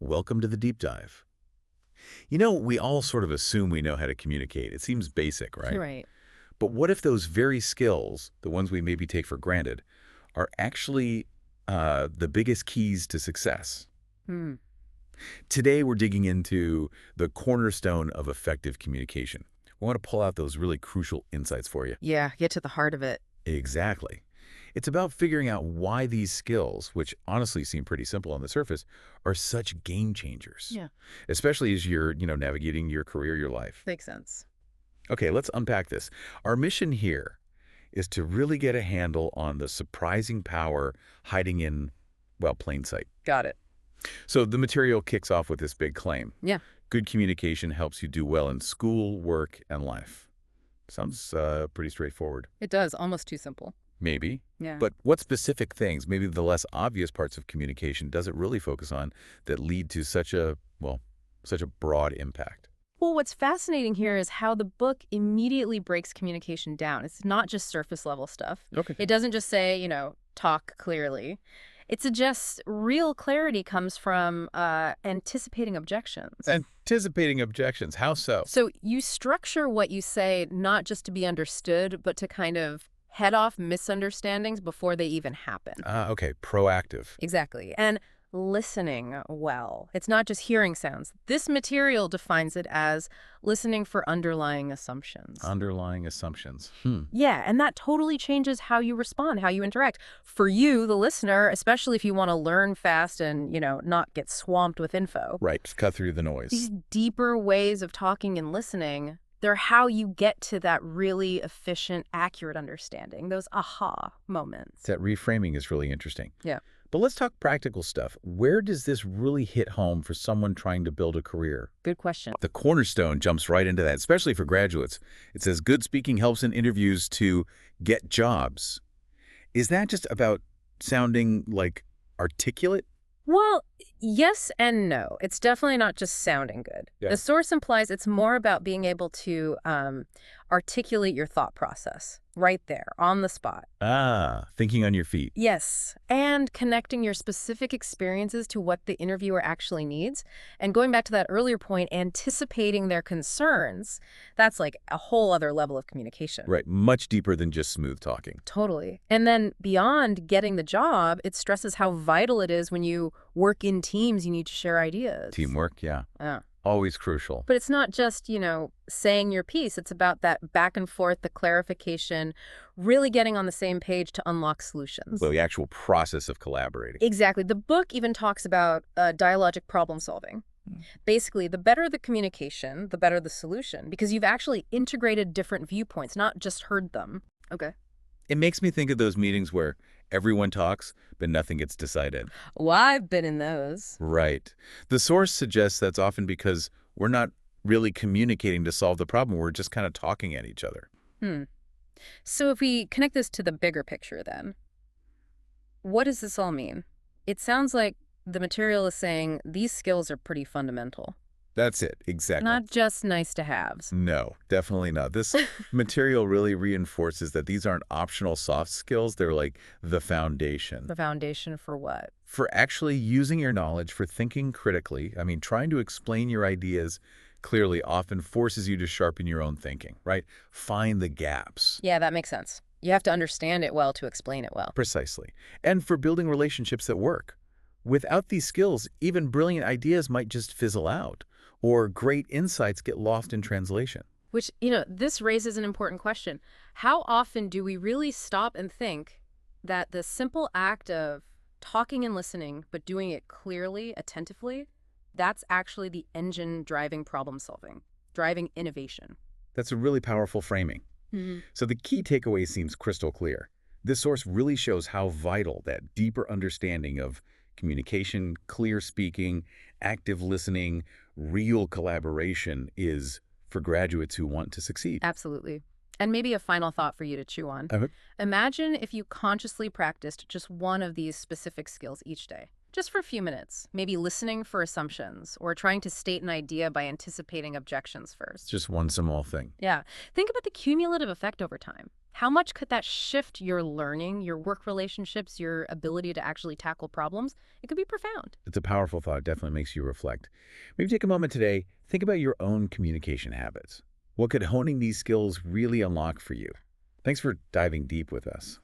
Welcome to the deep dive. You know, we all sort of assume we know how to communicate. It seems basic, right? Right. But what if those very skills, the ones we maybe take for granted, are actually the biggest keys to success? Hmm. Today, we're digging into the cornerstone of effective communication. We want to pull out those really crucial insights for you. Yeah, get to the heart of it. Exactly. It's about figuring out why these skills, which honestly seem pretty simple on the surface, are such game changers, Yeah. especially as you're, navigating your career, your life. Makes sense. Okay, let's unpack this. Our mission here is to really get a handle on the surprising power hiding in, well, plain sight. Got it. So the material kicks off with this big claim. Yeah. Good communication helps you do well in school, work, and life. Sounds pretty straightforward. It does. Almost too simple. Maybe. Yeah. But what specific things, maybe the less obvious parts of communication, does it really focus on that lead to such a broad impact? Well, what's fascinating here is how the book immediately breaks communication down. It's not just surface level stuff. Okay. It doesn't just say, talk clearly. It suggests real clarity comes from anticipating objections. Anticipating objections. How so? So you structure what you say not just to be understood, but to kind of head off misunderstandings before they even happen. Okay. Proactive. Exactly. And listening well. It's not just hearing sounds. This material defines it as listening for underlying assumptions. Underlying assumptions. Yeah, and that totally changes how you respond, how you interact. For you, the listener, especially if you want to learn fast and, not get swamped with info. Right. Just cut through the noise. These deeper ways of talking and listening, they're how you get to that really efficient, accurate understanding, those aha moments. That reframing is really interesting. Yeah. But let's talk practical stuff. Where does this really hit home for someone trying to build a career? Good question. The cornerstone jumps right into that, especially for graduates. It says good speaking helps in interviews to get jobs. Is that just about sounding like articulate? Well, yes and no. It's definitely not just sounding good. Yeah. The source implies it's more about being able to articulate your thought process right there on the spot. Thinking on your feet. Yes, and connecting your specific experiences to what the interviewer actually needs. And going back to that earlier point, anticipating their concerns, that's like a whole other level of communication. Right. Much deeper than just smooth talking. Totally. And then beyond getting the job, it stresses how vital it is when you work in teams, you need to share ideas. Teamwork, yeah. Yeah. Always crucial. But it's not just, saying your piece. It's about that back and forth, the clarification, really getting on the same page to unlock solutions. Well, the actual process of collaborating. Exactly. The book even talks about dialogic problem solving. Basically, the better the communication, the better the solution, because you've actually integrated different viewpoints, not just heard them. Okay. It makes me think of those meetings where everyone talks, but nothing gets decided. Well, I've been in those. Right. The source suggests that's often because we're not really communicating to solve the problem. We're just kind of talking at each other. So if we connect this to the bigger picture then, what does this all mean? It sounds like the material is saying these skills are pretty fundamental. That's it. Exactly. Not just nice to haves. No, definitely not. This material really reinforces that these aren't optional soft skills. They're like the foundation. The foundation for what? For actually using your knowledge, for thinking critically. I mean, trying to explain your ideas clearly often forces you to sharpen your own thinking, right? Find the gaps. Yeah, that makes sense. You have to understand it well to explain it well. Precisely. And for building relationships that work. Without these skills, even brilliant ideas might just fizzle out, or great insights get lost in translation. Which, this raises an important question. How often do we really stop and think that the simple act of talking and listening, but doing it clearly, attentively, that's actually the engine driving problem solving, driving innovation? That's a really powerful framing. So the key takeaway seems crystal clear. This source really shows how vital that deeper understanding of communication, clear speaking, active listening, real collaboration is for graduates who want to succeed. Absolutely. And maybe a final thought for you to chew on. Okay. Imagine if you consciously practiced just one of these specific skills each day, just for a few minutes, maybe listening for assumptions or trying to state an idea by anticipating objections first. It's just one small thing. Yeah. Think about the cumulative effect over time. how much could that shift your learning, your work relationships, your ability to actually tackle problems? It could be profound. It's a powerful thought. It definitely makes you reflect. Maybe take a moment today, think about your own communication habits. What could honing these skills really unlock for you? Thanks for diving deep with us.